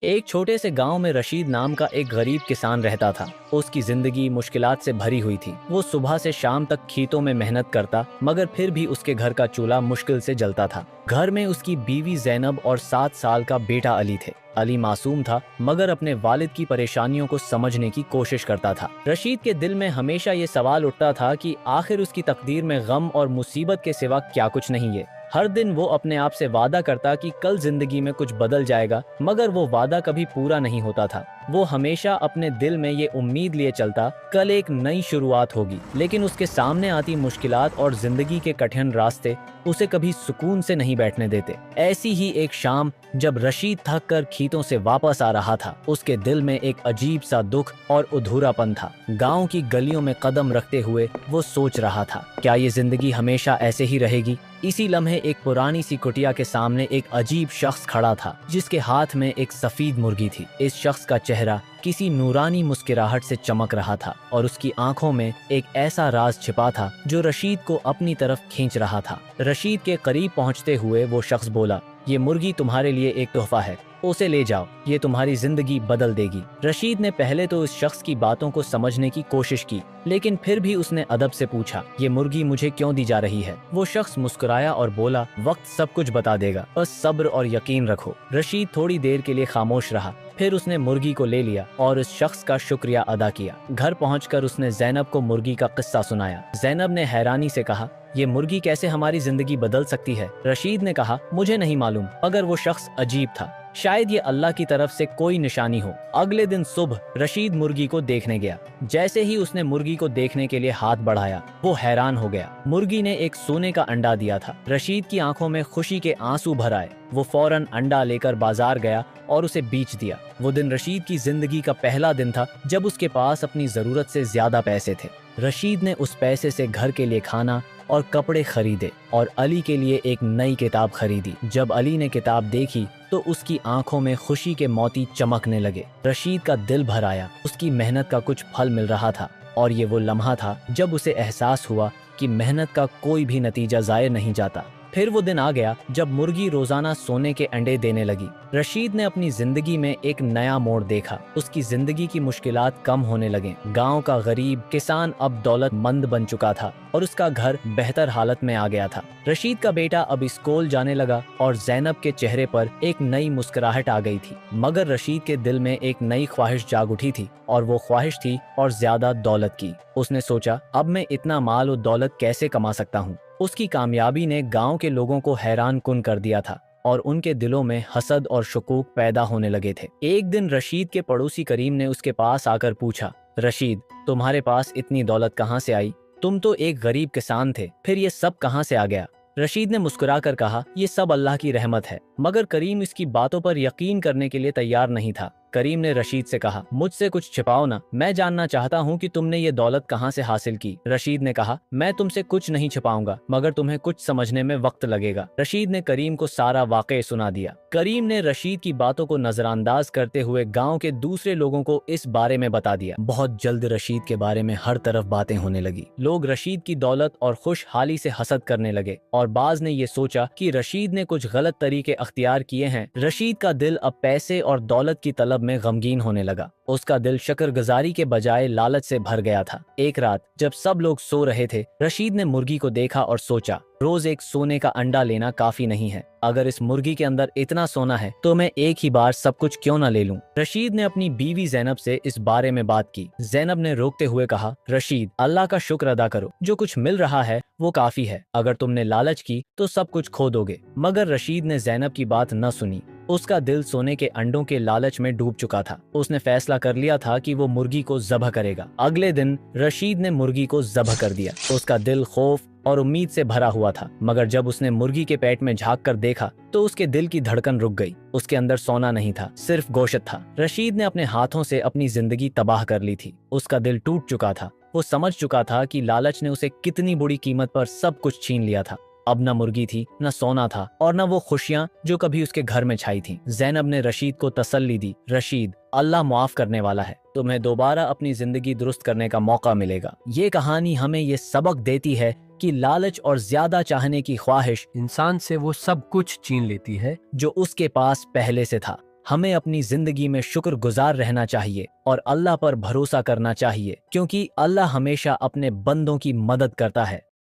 एक छोटे से गांव में रशीद नाम का एक गरीब किसान रहता था। उसकी जिंदगी मुश्किलात से भरी हुई थी। वो सुबह से शाम तक खेतों में मेहनत करता, मगर फिर भी उसके घर का चूल्हा मुश्किल से जलता था। घर में उसकी बीवी जैनब और 7 साल का बेटा अली थे। अली मासूम था, मगर अपने वालिद की परेशानियों को समझने की कोशिश करता था। रशीद के दिल में हमेशा ये सवाल उठता था कि आखिर उसकी तकदीर में गम और मुसीबत के सिवा क्या कुछ नहीं है। हर दिन वो अपने आप से वादा करता कि कल जिंदगी में कुछ बदल जाएगा, मगर वो वादा कभी पूरा नहीं होता था। वो हमेशा अपने दिल में ये उम्मीद लिए चलता, कल एक नई शुरुआत होगी। लेकिन उसके सामने आती मुश्किलात और जिंदगी के कठिन रास्ते उसे कभी सुकून से नहीं बैठने देते। ऐसी ही एक शाम जब रशीद थक कर खेतों से वापस आ रहा था, उसके दिल में एक अजीब सा दुख और अधूरापन था। गांव की गलियों में कदम रखते हुए वो सोच रहा था, क्या ये जिंदगी हमेशा ऐसे ही रहेगी? इसी लम्हे एक पुरानी सी कुटिया के सामने एक अजीब शख्स खड़ा था, जिसके हाथ में एक सफेद मुर्गी थी। इस शख्स का चेहरा किसी नूरानी मुस्कुराहट से चमक रहा था और उसकी आंखों में एक ऐसा राज छिपा था जो रशीद को अपनी तरफ खींच रहा था। रशीद के करीब पहुंचते हुए वो शख्स बोला, ये मुर्गी तुम्हारे लिए एक तोहफा है, उसे ले जाओ, ये तुम्हारी जिंदगी बदल देगी। रशीद ने पहले तो इस शख्स की बातों को समझने की कोशिश की, लेकिन फिर भी उसने अदब से पूछा, ये मुर्गी मुझे क्यों दी जा रही है? वो शख्स मुस्कुराया और बोला, वक्त सब कुछ बता देगा, बस सब्र और यकीन रखो। रशीद थोड़ी देर के लिए खामोश रहा, फिर उसने मुर्गी को ले लिया और उस शख्स का शुक्रिया अदा किया। घर पहुंचकर उसने जैनब को मुर्गी का किस्सा सुनाया। जैनब ने हैरानी से कहा, ये मुर्गी कैसे हमारी जिंदगी बदल सकती है? रशीद ने कहा, मुझे नहीं मालूम, मगर वो शख्स अजीब था, शायद ये अल्लाह की तरफ से कोई निशानी हो। अगले दिन सुबह रशीद मुर्गी को देखने गया। जैसे ही उसने मुर्गी को देखने के लिए हाथ बढ़ाया, वो हैरान हो गया। मुर्गी ने एक सोने का अंडा दिया था। रशीद की आंखों में खुशी के आंसू भर आए। वो फौरन अंडा लेकर बाजार गया और उसे बेच दिया। वो दिन रशीद की जिंदगी का पहला दिन था जब उसके पास अपनी जरूरत से ज्यादा पैसे थे। रशीद ने उस पैसे से घर के लिए खाना और कपड़े खरीदे और अली के लिए एक नई किताब खरीदी। जब अली ने किताब देखी तो उसकी आंखों में खुशी के मोती चमकने लगे। रशीद का दिल भर आया, उसकी मेहनत का कुछ फल मिल रहा था। और ये वो लम्हा था जब उसे एहसास हुआ कि मेहनत का कोई भी नतीजा ज़ाया नहीं जाता। फिर वो दिन आ गया जब मुर्गी रोजाना सोने के अंडे देने लगी। रशीद ने अपनी जिंदगी में एक नया मोड़ देखा। उसकी जिंदगी की मुश्किलात कम होने लगे। गांव का गरीब किसान अब दौलतमंद बन चुका था और उसका घर बेहतर हालत में आ गया था। रशीद का बेटा अब स्कूल जाने लगा और जैनब के चेहरे पर एक नई मुस्कुराहट आ गई थी। मगर रशीद के दिल में एक नई ख्वाहिश जाग उठी थी और वो ख्वाहिश थी और ज्यादा दौलत की। उसने सोचा, अब मैं इतना माल और दौलत कैसे कमा सकता हूँ? उसकी कामयाबी ने गांव के लोगों को हैरान कुन कर दिया था और उनके दिलों में हसद और शुकूक पैदा होने लगे थे। एक दिन रशीद के पड़ोसी करीम ने उसके पास आकर पूछा, रशीद, तुम्हारे पास इतनी दौलत कहाँ से आई? तुम तो एक गरीब किसान थे, फिर ये सब कहाँ से आ गया? रशीद ने मुस्कुराकर कहा, ये सब अल्लाह की रहमत है। मगर करीम इसकी बातों पर यकीन करने के लिए तैयार नहीं था। करीम ने रशीद से कहा, मुझसे कुछ छिपाओ ना, मैं जानना चाहता हूँ कि तुमने ये दौलत कहाँ से हासिल की। रशीद ने कहा, मैं तुमसे कुछ नहीं छिपाऊंगा, मगर तुम्हें कुछ समझने में वक्त लगेगा। रशीद ने करीम को सारा वाक़या सुना दिया। करीम ने रशीद की बातों को नजरअंदाज करते हुए गांव के दूसरे लोगों को इस बारे में बता दिया। बहुत जल्द रशीद के बारे में हर तरफ बातें होने लगी। लोग रशीद की दौलत और खुशहाली से हसद करने लगे और बाज ने ये सोचा कि रशीद ने कुछ गलत तरीके अख्तियार किए हैं। रशीद का दिल अब पैसे और दौलत की तलब में गमगीन होने लगा। उसका दिल शुक्रगुजारी के बजाय लालच से भर गया था। एक रात जब सब लोग सो रहे थे, रशीद ने मुर्गी को देखा और सोचा, रोज एक सोने का अंडा लेना काफी नहीं है। अगर इस मुर्गी के अंदर इतना सोना है तो मैं एक ही बार सब कुछ क्यों न ले लूं? रशीद ने अपनी बीवी जैनब से इस बारे में बात की। जैनब ने रोकते हुए कहा, रशीद, अल्लाह का शुक्र अदा करो, जो कुछ मिल रहा है वो काफी है। अगर तुमने लालच की तो सब कुछ खो दोगे। मगर रशीद ने जैनब की बात न सुनी। उसका दिल सोने के अंडों के लालच में डूब चुका था। उसने फैसला कर लिया था कि वो मुर्गी को ज़बह करेगा। अगले दिन रशीद ने मुर्गी को ज़बह कर दिया। उसका दिल खौफ और उम्मीद से भरा हुआ था। मगर जब उसने मुर्गी के पेट में झांक कर देखा तो उसके दिल की धड़कन रुक गई। उसके अंदर सोना नहीं था, सिर्फ गोश्त था। रशीद ने अपने हाथों से अपनी जिंदगी तबाह कर ली थी। उसका दिल टूट चुका था। वो समझ चुका था कि लालच ने उसे कितनी बुरी कीमत पर सब कुछ छीन लिया था। अब न मुर्गी थी, न सोना था और न वो खुशियां जो कभी उसके घर में छाई थीं। जैनब ने रशीद को तसल्ली दी, रशीद, अल्लाह माफ करने वाला है, तुम्हें दोबारा अपनी जिंदगी दुरुस्त करने का मौका मिलेगा। ये कहानी हमें ये सबक देती है कि लालच और ज्यादा चाहने की ख्वाहिश इंसान से वो सब कुछ छीन लेती है जो उसके पास पहले से था। हमें अपनी जिंदगी में शुक्रगुजार रहना चाहिए और अल्लाह पर भरोसा करना चाहिए, क्योंकि अल्लाह हमेशा अपने बंदों की मदद करता है।